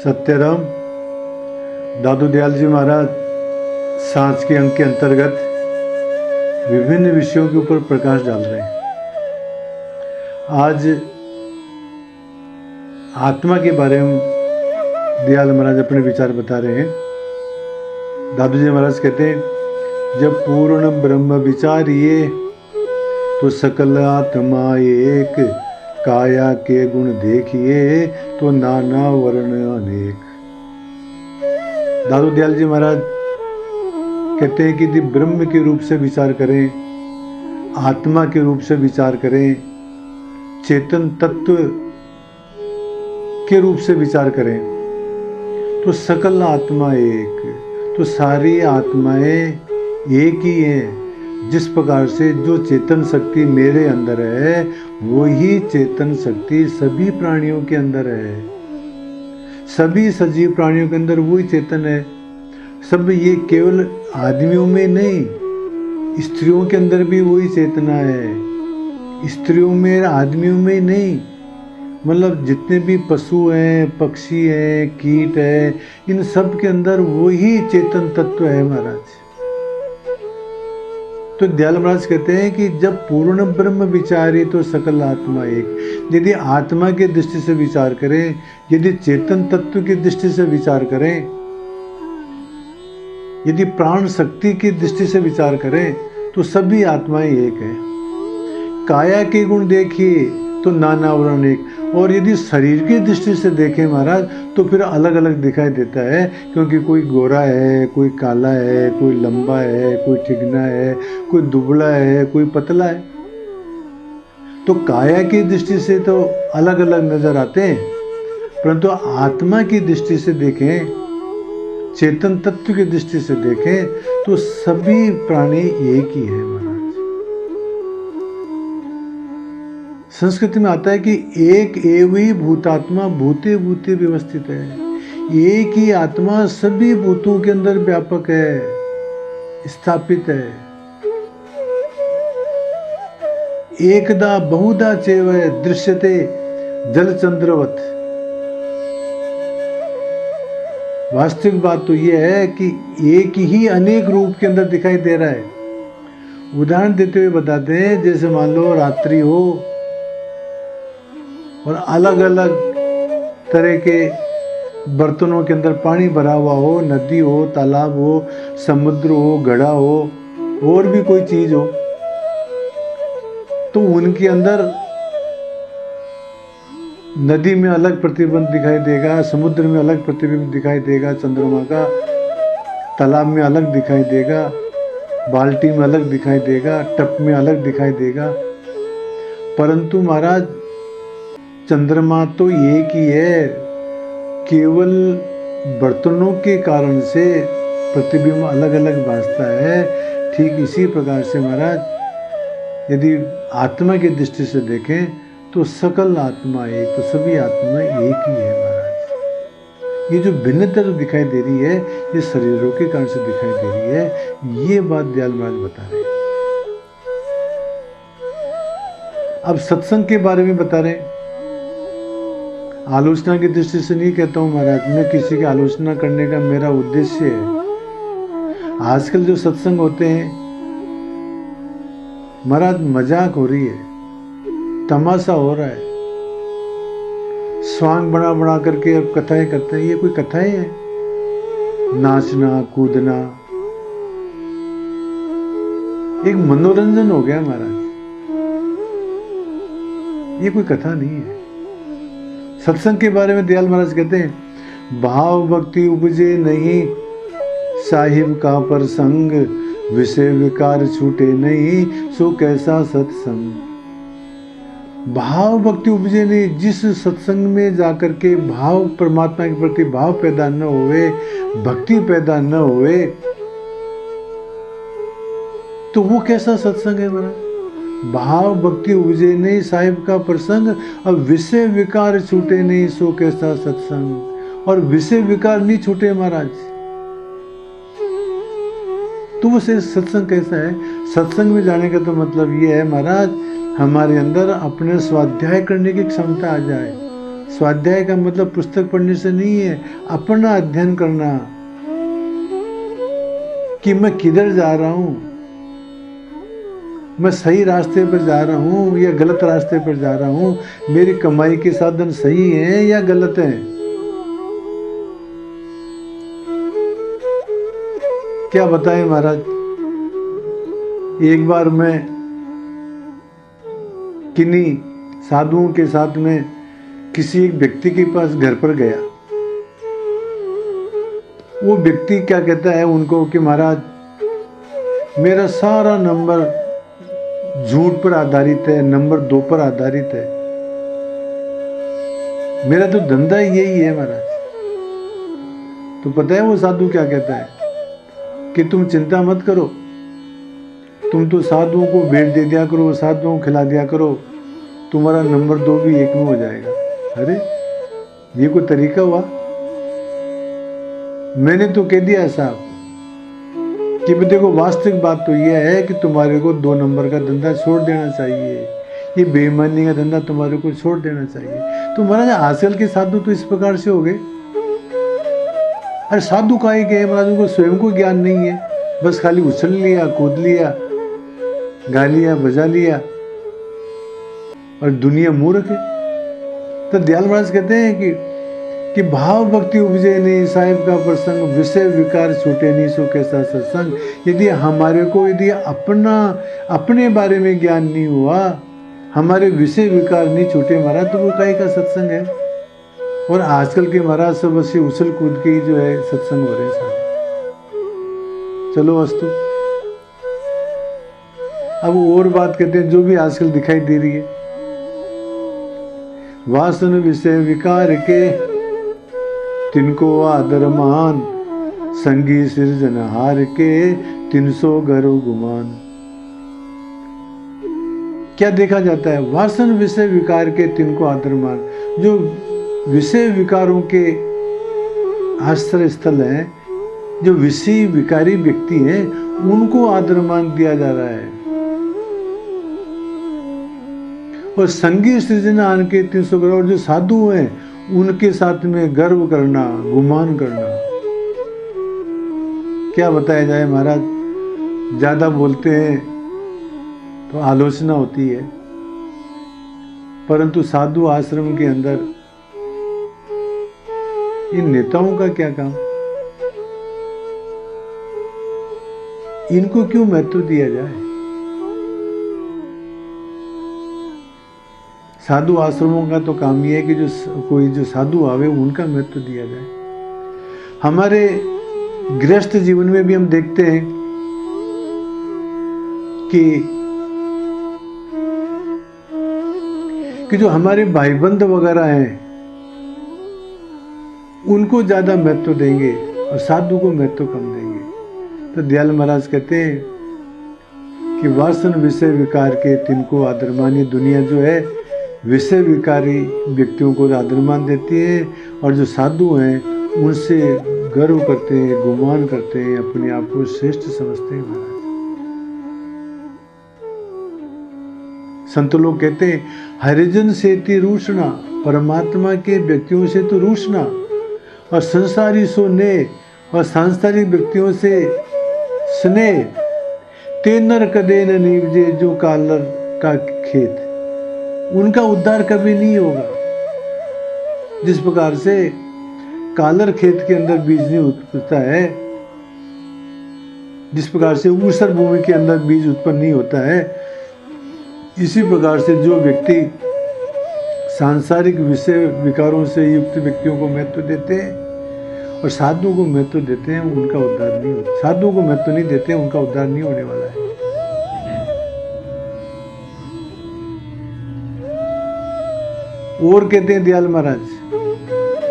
सत्यराम दादू दयाल जी महाराज सांच के अंक के अंतर्गत विभिन्न विषयों के ऊपर प्रकाश डाल रहे हैं। आज आत्मा के बारे में दयाल महाराज अपने विचार बता रहे हैं। दादू जी महाराज कहते हैं, जब पूर्ण ब्रह्म विचारिए तो सकल आत्मा एक, काया के गुण देखिए तो नाना वर्ण अनेक। दादू दयाल जी महाराज कहते हैं कि यदि ब्रह्म के रूप से विचार करें, आत्मा के रूप से विचार करें, चेतन तत्व के रूप से विचार करें तो सकल आत्मा एक, तो सारी आत्माएं एक ही हैं। जिस प्रकार से जो चेतन शक्ति मेरे अंदर है वही चेतन शक्ति सभी प्राणियों के अंदर है। सभी सजीव प्राणियों के अंदर वही चेतन है। सब ये केवल आदमियों में नहीं, स्त्रियों के अंदर भी वही चेतना है। स्त्रियों में, आदमियों में नहीं, मतलब जितने भी पशु हैं, पक्षी हैं, कीट है, इन सब के अंदर वही चेतन तत्व है महाराज। तो दयाल महाराज कहते हैं कि जब पूर्ण ब्रह्म विचारे तो सकल आत्मा एक। यदि आत्मा की दृष्टि से विचार करें, यदि चेतन तत्व की दृष्टि से विचार करें, यदि प्राण शक्ति की दृष्टि से विचार करें तो सभी आत्माएं एक है। काया के गुण देखिए तो नाना वर्ण एक। और यदि शरीर की दृष्टि से देखें महाराज तो फिर अलग अलग दिखाई देता है, क्योंकि कोई गोरा है, कोई काला है, कोई लंबा है, कोई ठिगना है, कोई दुबला है, कोई पतला है। तो काया की दृष्टि से तो अलग अलग नजर आते हैं, परंतु आत्मा की दृष्टि से देखें, चेतन तत्व की दृष्टि से देखें तो सभी प्राणी एक ही है महाराज। संस्कृत में आता है कि एक एव ही भूतात्मा भूते भूते व्यवस्थित है। एक ही आत्मा सभी भूतों के अंदर व्यापक है, स्थापित है। एकदा बहुधा चैव दृश्यते जलचंद्रवत। वास्तविक बात तो यह है कि एक ही अनेक रूप के अंदर दिखाई दे रहा है। उदाहरण देते हुए बताते हैं, जैसे मान लो रात्रि हो और अलग अलग तरह के बर्तनों के अंदर पानी भरा हुआ हो, नदी हो, तालाब हो, समुद्र हो, घड़ा हो, और भी कोई चीज हो, तो उनके अंदर नदी में अलग प्रतिबिंब दिखाई देगा, समुद्र में अलग प्रतिबिंब दिखाई देगा, चंद्रमा का, तालाब में अलग दिखाई देगा, बाल्टी में अलग दिखाई देगा, टप में अलग दिखाई देगा। परंतु महाराज चंद्रमा तो एक ही है, केवल बर्तनों के कारण से प्रतिबिंब अलग अलग भासता है। ठीक इसी प्रकार से महाराज यदि आत्मा की दृष्टि से देखें तो सकल आत्मा एक, तो सभी आत्मा एक ही है महाराज। ये जो भिन्नता जो दिखाई दे रही है ये शरीरों के कारण से दिखाई दे रही है। ये बात दयाल महाराज बता रहे हैं। अब सत्संग के बारे में बता रहे हैं। आलोचना की दृष्टि से नहीं कहता हूं महाराज, मैं किसी की आलोचना करने का मेरा उद्देश्य है। आजकल जो सत्संग होते हैं महाराज, मजाक हो रही है, तमाशा हो रहा है, स्वांग बना बना करके अब कथाएं करते हैं। ये कोई कथाएं हैं? नाचना कूदना एक मनोरंजन हो गया महाराज, ये कोई कथा नहीं है। सत्संग के बारे में दयाल महाराज कहते हैं, भाव भक्ति उपजे नहीं साहिब का प्रसंग, विषय विकार छूटे नहीं सो कैसा सत्संग। भाव भक्ति उपजे नहीं, जिस सत्संग में जाकर के भाव, परमात्मा के प्रति भाव पैदा न होवे, भक्ति पैदा न होवे, तो वो कैसा सत्संग है महाराज। भाव भक्ति उपजे नहीं साहिब का प्रसंग, अब विषय विकार छूटे नहीं सो कैसा सत्संग। और विषय विकार नहीं छूटे महाराज तो वो सत्संग कैसा है? सत्संग में जाने का तो मतलब ये है महाराज, हमारे अंदर अपने स्वाध्याय करने की क्षमता आ जाए, स्वाध्याय का मतलब पुस्तक पढ़ने से नहीं है, अपना अध्ययन करना कि मैं किधर जा रहा हूं, मैं सही रास्ते पर जा रहा हूं या गलत रास्ते पर जा रहा हूं, मेरी कमाई के साधन सही हैं या गलत हैं। क्या बताएं महाराज, एक बार मैं किन्हीं साधुओं के साथ में किसी एक व्यक्ति के पास घर पर गया। वो व्यक्ति क्या कहता है उनको कि महाराज मेरा सारा नंबर झूठ पर आधारित है, नंबर 2 पर आधारित है, मेरा तो धंधा यही है महाराज। तो पता है वो साधु क्या कहता है कि तुम चिंता मत करो, तुम तो साधुओं को भेंट दे दिया करो, साधुओं को खिला दिया करो, तुम्हारा नंबर 2 भी 1 में हो जाएगा। अरे ये कोई तरीका हुआ? मैंने तो कह दिया साहब कि देखो वास्तविक बात तो यह है कि तुम्हारे को 2 नंबर का धंधा छोड़ देना चाहिए, ये बेईमानी का धंधा तुम्हारे को छोड़ देना चाहिए। तो महाराज आजकल के साधु तो इस प्रकार से हो गए। अरे साधु काहे गए महाराज, उनको स्वयं को ज्ञान नहीं है, बस खाली उछल लिया, कूद लिया, गा लिया, बजा लिया और दुनिया मूर्ख है। तो दयाल महाराज कहते हैं कि भाव भक्ति उपजे नहीं साहिब का प्रसंग, विषय विकार छूटे नहीं सो कैसा सत्संग। यदि हमारे को यदि अपने बारे में ज्ञान नहीं हुआ, हमारे विषय विकार नहीं छूटे महाराज, तो वो काहे का सत्संग है। और आजकल के महाराज सब बस उछल कूद के ही जो है सत्संग हो रहे हैं सारे। चलो वस्तु अब और बात करते हैं जो भी आजकल दिखाई दे रही है। वासन विषय विकार के तिनको आदर मान, संगी सृजनहार के 300 गरो गुमान। क्या देखा जाता है? वासन विषय विकार के तिनको आदर मान। जो विषय विकारों के आश्रय स्थल हैं, जो विषय विकारी व्यक्ति हैं, उनको आदर मान दिया जा रहा है। और संगी सृजनहार के 300 गरो, और जो साधु हैं उनके साथ में गर्व करना, गुमान करना। क्या बताया जाए महाराज, ज्यादा बोलते हैं तो आलोचना होती है, परंतु साधु आश्रम के अंदर इन नेताओं का क्या काम? इनको क्यों महत्व दिया जाए? साधु आश्रमों का तो काम ये है कि जो साधु आवे उनका महत्व दिया जाए। हमारे गृहस्थ जीवन में भी हम देखते हैं कि जो हमारे भाई बंध वगैरह हैं उनको ज्यादा महत्व देंगे और साधु को महत्व कम देंगे। तो दयाल महाराज कहते हैं कि वासन विषय विकार के तिनको आदरमान। ये दुनिया जो है विषय विकारी व्यक्तियों को आदरमान देती है, और जो साधु हैं उनसे गर्व करते हैं, गुमान करते हैं, अपने आप को श्रेष्ठ समझते हैं महाराज। संत लोग कहते हैं हरिजन से ती रूषणा, परमात्मा के व्यक्तियों से तो रूषणा, और संसारी सो ने, और सांसारिक व्यक्तियों से स्नेह। ते नर कदे न नीवजे, जो कालर का खेत, उनका उद्धार कभी नहीं होगा। जिस प्रकार से कालर खेत के अंदर बीज नहीं उगता है, जिस प्रकार से ऊसर भूमि के अंदर बीज उत्पन्न नहीं होता है, इसी प्रकार से जो व्यक्ति सांसारिक विषय विकारों से युक्त व्यक्तियों को महत्व देते हैं और साधुओं को महत्व देते हैं, उनका उद्धार नहीं होता। साधुओं को महत्व नहीं देते हैं, उनका उद्धार नहीं होने वाला है। और कहते हैं दयाल महाराज,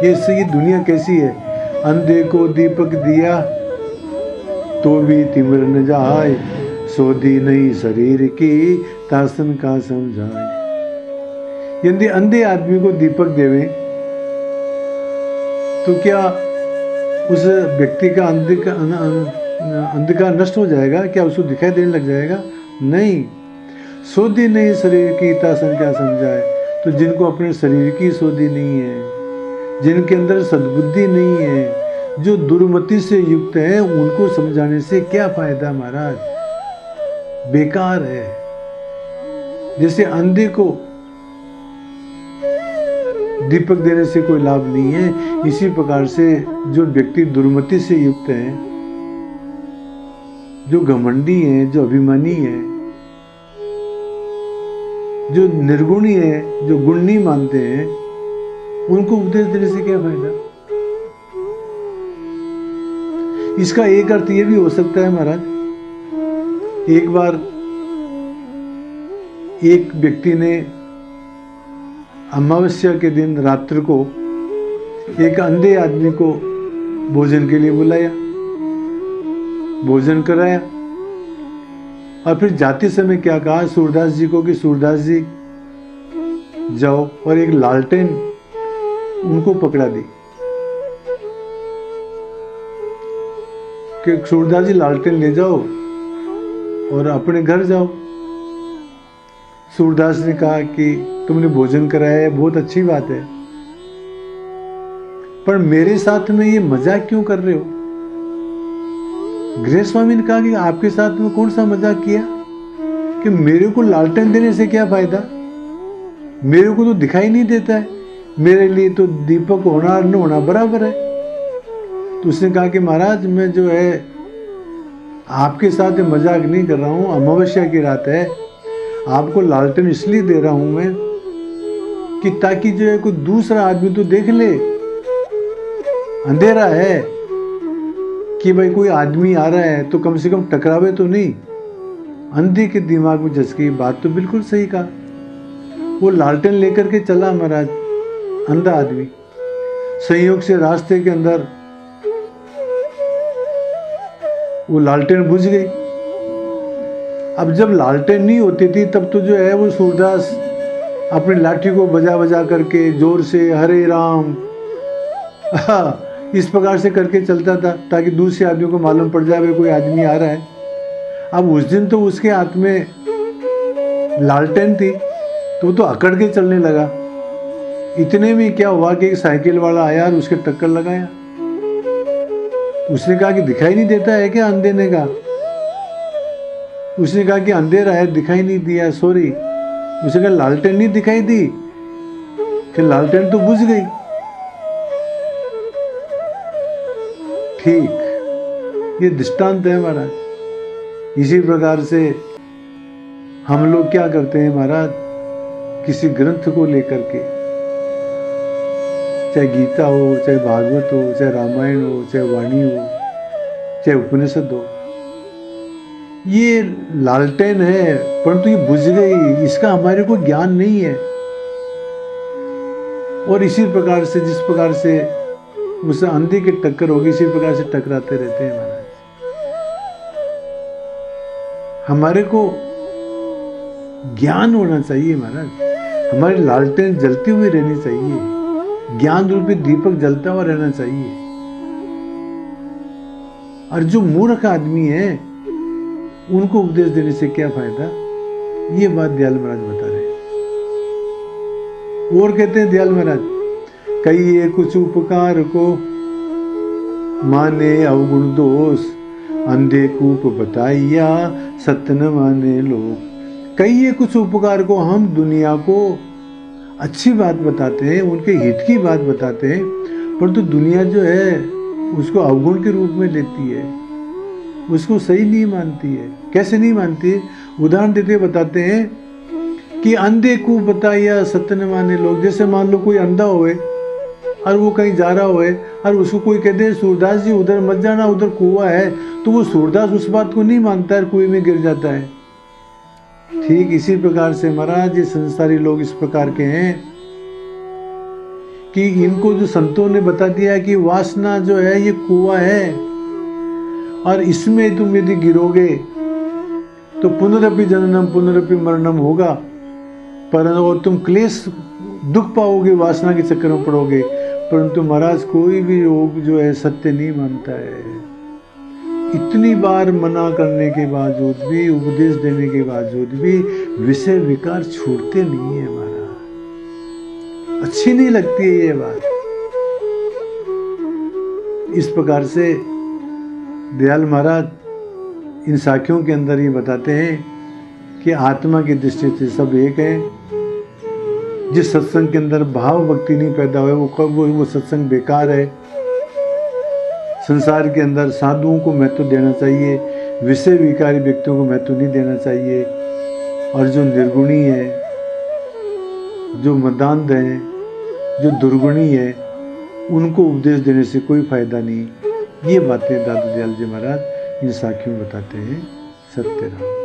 ये दुनिया कैसी है? अंधे को दीपक दिया तो भी तिमिर न जाए, सोधी नहीं शरीर की तासन का समझाए। यदि अंधे आदमी को दीपक देवे तो क्या उस व्यक्ति का अंधकार नष्ट हो जाएगा? क्या उसको दिखाई देने लग जाएगा? नहीं। सोधी नहीं शरीर की तासन क्या समझाए। तो जिनको अपने शरीर की सोधी नहीं है, जिनके अंदर सद्बुद्धि नहीं है, जो दुर्मति से युक्त है, उनको समझाने से क्या फायदा महाराज, बेकार है। जैसे अंधे को दीपक देने से कोई लाभ नहीं है, इसी प्रकार से जो व्यक्ति दुर्मति से युक्त है, जो घमंडी है, जो अभिमानी है, जो निर्गुणी है, जो गुण नहीं मानते हैं, उनको उपदेश देने से क्या फायदा। इसका एक अर्थ यह भी हो सकता है महाराज, एक बार एक व्यक्ति ने अमावस्या के दिन रात्रि को एक अंधे आदमी को भोजन के लिए बुलाया, भोजन कराया, और फिर जाते समय क्या कहा सूरदास जी को कि सूरदास जी जाओ, और एक लालटेन उनको पकड़ा दी कि सूरदास जी लालटेन ले जाओ और अपने घर जाओ। सूरदास ने कहा कि तुमने भोजन कराया है, बहुत अच्छी बात है, पर मेरे साथ में ये मजाक क्यों कर रहे हो। गृह स्वामी ने कहा कि आपके साथ में कौन सा मजाक किया, कि मेरे को लालटेन देने से क्या फायदा, मेरे को तो दिखाई नहीं देता है, मेरे लिए तो दीपक होना और न होना बराबर है। तो उसने कहा कि महाराज मैं जो है आपके साथ मजाक नहीं कर रहा हूं, अमावस्या की रात है, आपको लालटेन इसलिए दे रहा हूं मैं कि ताकि जो है कोई दूसरा आदमी तो देख ले, अंधेरा है कि भाई कोई आदमी आ रहा है तो कम से कम टकरावे तो नहीं। अंधे के दिमाग में झसकी, बात तो बिल्कुल सही कहा। वो लालटेन लेकर के चला महाराज, अंधा आदमी, संयोग से रास्ते के अंदर वो लालटेन बुझ गई। अब जब लालटेन नहीं होती थी तब तो जो है वो सूरदास अपनी लाठी को बजा बजा करके जोर से हरे राम इस प्रकार से करके चलता था ताकि दूसरे आदमी को मालूम पड़ जाए कोई आदमी आ रहा है। अब उस दिन तो उसके हाथ में लालटेन थी तो वो तो अकड़ के चलने लगा। इतने में क्या हुआ कि एक साइकिल वाला आया और उसके टक्कर लगाया। उसने कहा कि दिखाई नहीं देता है क्या, अंधे ने कहा। उसने कहा कि अंधेरा है, दिखाई नहीं दिया, सॉरी। उसने कहा लालटेन नहीं दिखाई दी, कि लालटेन तो बुझ गई। ठीक, ये दृष्टांत है महाराज। इसी प्रकार से हम लोग क्या करते हैं महाराज, किसी ग्रंथ को लेकर के, चाहे गीता हो, चाहे भागवत हो, चाहे रामायण हो, चाहे वाणी हो, चाहे उपनिषद हो, ये लालटेन है परंतु ये बुझ गई, इसका हमारे को ज्ञान नहीं है। और इसी प्रकार से जिस प्रकार से उसे अंधे की टक्कर होगी, इसी प्रकार से टकराते रहते हैं महाराज। हमारे को ज्ञान होना चाहिए महाराज, हमारी लालटेन जलती हुई रहनी चाहिए, ज्ञान रूपी दीपक जलता हुआ रहना चाहिए। और जो मूर्ख आदमी है उनको उपदेश देने से क्या फायदा, ये बात दयाल महाराज बता रहे हैं। और कहते हैं दयाल महाराज, कहिए कुछ उपकार को माने अवगुण दोष, अंधे कूप बताइया सत्य न माने लोग। कहिए कुछ उपकार को, हम दुनिया को अच्छी बात बताते हैं, उनके हित की बात बताते हैं, परंतु दुनिया जो है उसको अवगुण के रूप में लेती है, उसको सही नहीं मानती है। कैसे नहीं मानती है, उदाहरण देते बताते हैं कि अंधे को बताइया सत्य न माने लोग। जैसे मान लो कोई अंधा होए और वो कहीं जा रहा होए और उसको कोई कहते हैं सूरदास जी उधर मत जाना, उधर कुआं है, तो वो सूरदास उस बात को नहीं मानता है, कुएं में गिर जाता है। ठीक इसी प्रकार से महाराज ये संसारी लोग इस प्रकार के हैं कि इनको जो संतों ने बता दिया कि वासना जो है ये कुआं है और इसमें तुम यदि गिरोगे तो पुनरपि जननम पुनरपि मरणम होगा, पर और तुम क्लेश दुख पाओगे, वासना के चक्कर में पड़ोगे। परंतु महाराज कोई भी लोग जो है सत्य नहीं मानता है। इतनी बार मना करने के बावजूद भी, उपदेश देने के बावजूद भी विषय विकार छूटते नहीं है महाराज। अच्छी नहीं लगती है ये बात। इस प्रकार से दयाल महाराज इन साखियों के अंदर ये बताते हैं कि आत्मा की दृष्टि से सब एक है। जिस सत्संग के अंदर भाव भक्ति नहीं पैदा हुए वो सत्संग बेकार है। संसार के अंदर साधुओं को महत्व देना चाहिए, विषय विकारी व्यक्तियों को महत्व नहीं देना चाहिए। और जो निर्गुणी है, जो मदांध है, जो दुर्गुणी है, उनको उपदेश देने से कोई फायदा नहीं। ये बातें दादा दयाल जी महाराज इन साखियों में बताते हैं। सत्य राम।